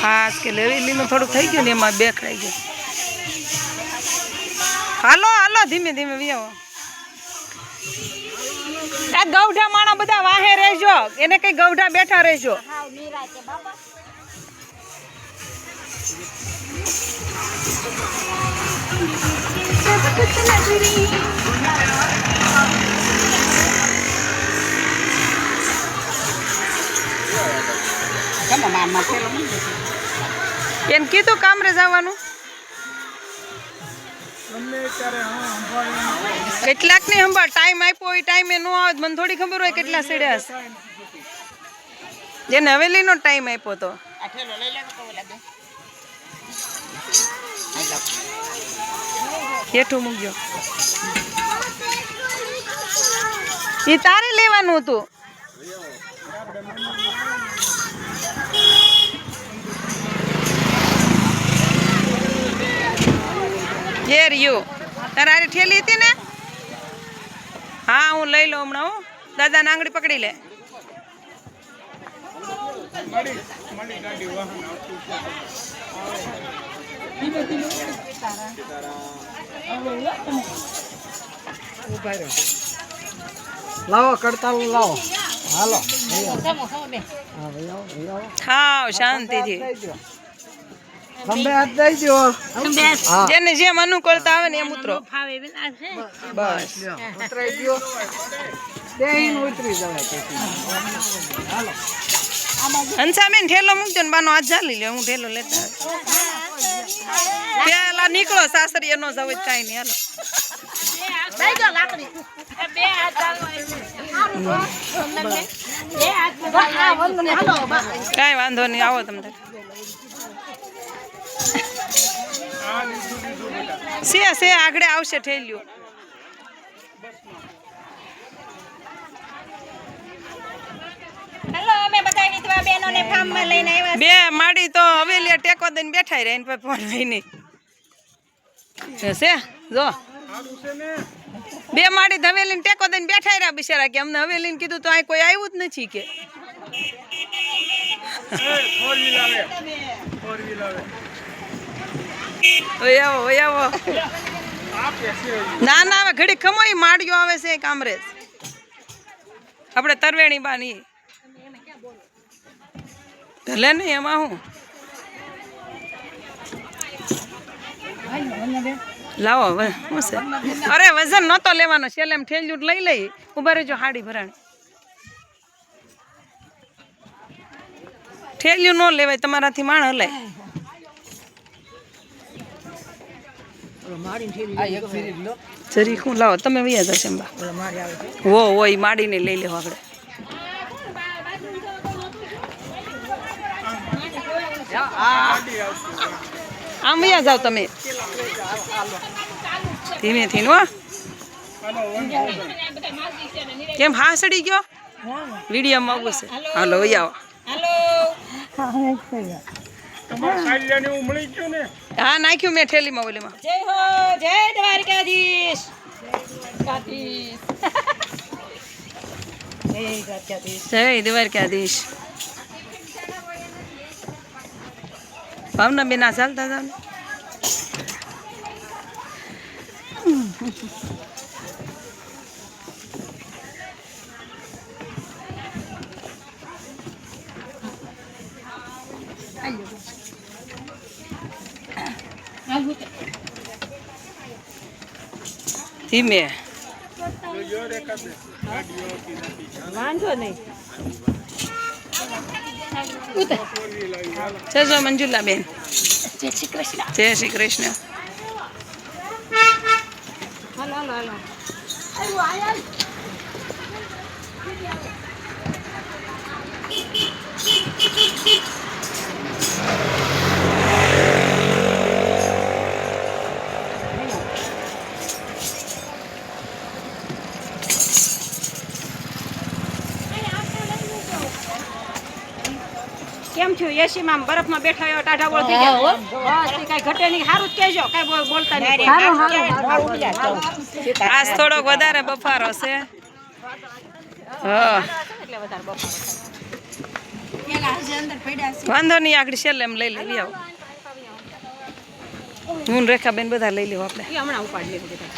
ખાસ કે લેવીલીનું થોડું થઈ ગયું ને એમાં બેખડાઈ ગયું. હાલો હાલો ધીમે ધીમે વિયાવો. આ ગૌઢા માણા બધા વાહે રહેજો, એને કઈ ગૌઢા બેઠા રહેજો. એને કીધું કામરે જવાનું. કેટલાક ને સંભાળ ટાઈમ આપ્યો હોય ટાઈમે ન આવે મને થોડી ખબર હોય કેટલા સીડ્યા હશે. જેને હવેલીનો ટાઈમ આપ્યો તો હેઠું મૂકજો. એ તારે લેવાનું હતું. યેર યુ તારે ઠેલી હતી ને? હા હું લઈ લઉં હમણાં. હું દાદા ને આંગળી પકડી લે. લાવો કડતાલ લાવો. હાલો ખાઓ શાંતિથી. જેને જેમ અનુકૂળતા આવે ને એમ ઉતરો. બસ હંસાબેન ઠેલો મૂકજો ને બાનો હાથ ઝાલી લે. હું ઠેલો લેતા પેલા નીકળો સાસરી એનો જવું કઈ નહીં. હાલો કઈ વાંધો નહીં. આવો તમે સે આગળ આવશે ઠેલ્યું. હેલો અમે બધા વિધવા બહેનોને ફાર્મમાં લઈને આવ્યા. બે માડી તો હવેલી ટેકો દઈને બેઠા રહે ને ફોન હોય નહીં છે. જો બે માડી હવેલીને ટેકો દઈને બેઠા રહ્યા બિચારા કે અમને હવેલીને કીધું તો આ કોઈ આવ્યું જ નથી કે. આવો ના ના હવે ઘડી ખમોઈ માડ્યો આવે છે કામરેજ. આપણે તરવેણી બાની ભલે નહીં એમાં હું લાવો હવે શું છે. અરે વજન નહોતો લેવાનો સેલેમ ઠેલ્યું લઈ લઈ. ઉભા રહેજો હાડી ભરાણી. ઠેલ્યું ન લેવાય તમારાથી માણ હલાય. જરી શું લાવો તમે વૈયા જશે હો એ માડીને લઈ લેવો આપણે. આમ વૈયા જાવ તમે ધીમેથી હો. કેમ હા સડી ગયો વિડીયોમાં આવું છે. હાલો વૈયા હા નાખ્યું મેં ઠેલીમાં ઓલીમાં. જય હો જય દ્વારકાધીશ. જય દ્વારકાધીશ. ભાવના બેન ચાલતા જાવ ને. ધીમે વાંધો નહીં. જજો મંજુલા બેન. જય શ્રી કૃષ્ણ. જય શ્રી કૃષ્ણ. હાલો હાલો હાલો. કેમ થયું એસીમાં બરફમાં બેઠા હોય ટાઢા બોળ થઈ ગયા બસ કઈ ઘટે નહીં. સારું જ કહેજો કઈ બોલતા નહીં. આજ થોડોક વધારે બફારો છે. હા એટલે વધારે બફારો થાય. વાંધો નહીં આગળ છેલ્લે એમ લઈ લેવી આવો હું રેખાબેન બધા લઈ લેવું આપણે એ હમણાં ઉપાડી લેવું બધા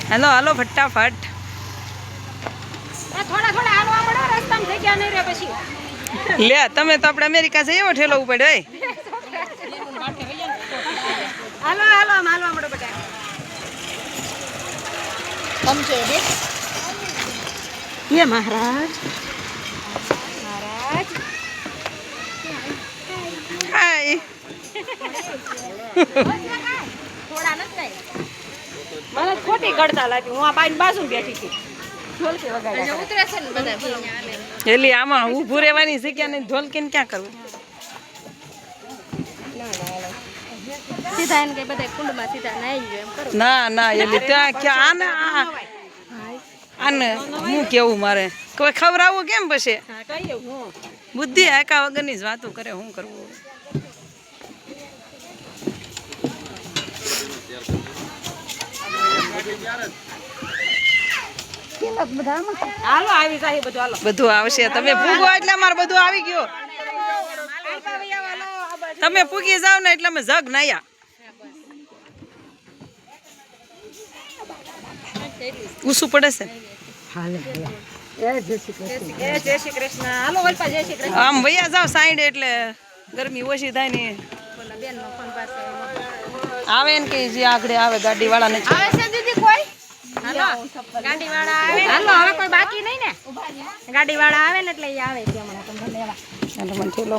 હાલો હાલો ફટાફટ થોડા થોડા હાલવા મળો રસ્તામાં થઈ ગયા નહીં રે પછી લે તમે તો આપણે અમેરિકા જઈએ એવો ઠેલો ઉપાડ્યો હોય હાલો હાલો આમ હાલવા મળો બધા ये महाराज महाराज હાય થોડા નથી મને ખોટી ગળતા લાગી હું આ બાઈની બાજુ બેઠી હતી ઢોલકી વગાડ્યા ઉતરે છે ને બધા એલી આમાં ઊભું રહેવાની જગ્યા નહીં ઢોલકીને ક્યાં કરવું સીધા એને કઈ બધા કુંડમાં સીધા નાઈ ગયો એમ કરો ના ના એલી ત્યાં ક્યાં આને હું કેવું મારે કોઈ ખવડાવવું કેમ પછી હા કઈ હું બુદ્ધિ હાકા વગરની જ વાતો કરે શું કરવું હાલો આવી જાય બધું હાલો બધું આવશે તમે પૂગો એટલે અમારે બધું આવી ગયો તમે પૂગી જાવ ને એટલે અમે જગ નાયા ઊસું પડે છે એ જય શ્રી કૃષ્ણ હાલો વલપા જય શ્રી કૃષ્ણ આમ વૈયા જાવ સાઈડ એટલે ગરમી ઓછી થાય ને બેન નો ફોન પાસે આવે ને કે જે આગળ આવે ગાડી વાળા ને આવે છે દીદી કોઈ હાલો ગાડી વાળા આવે હાલો હવે કોઈ બાકી નહીં ને ગાડી વાળા આવે ને એટલે એ આવે છે હમણાં તમને લેવા મને ઠેલો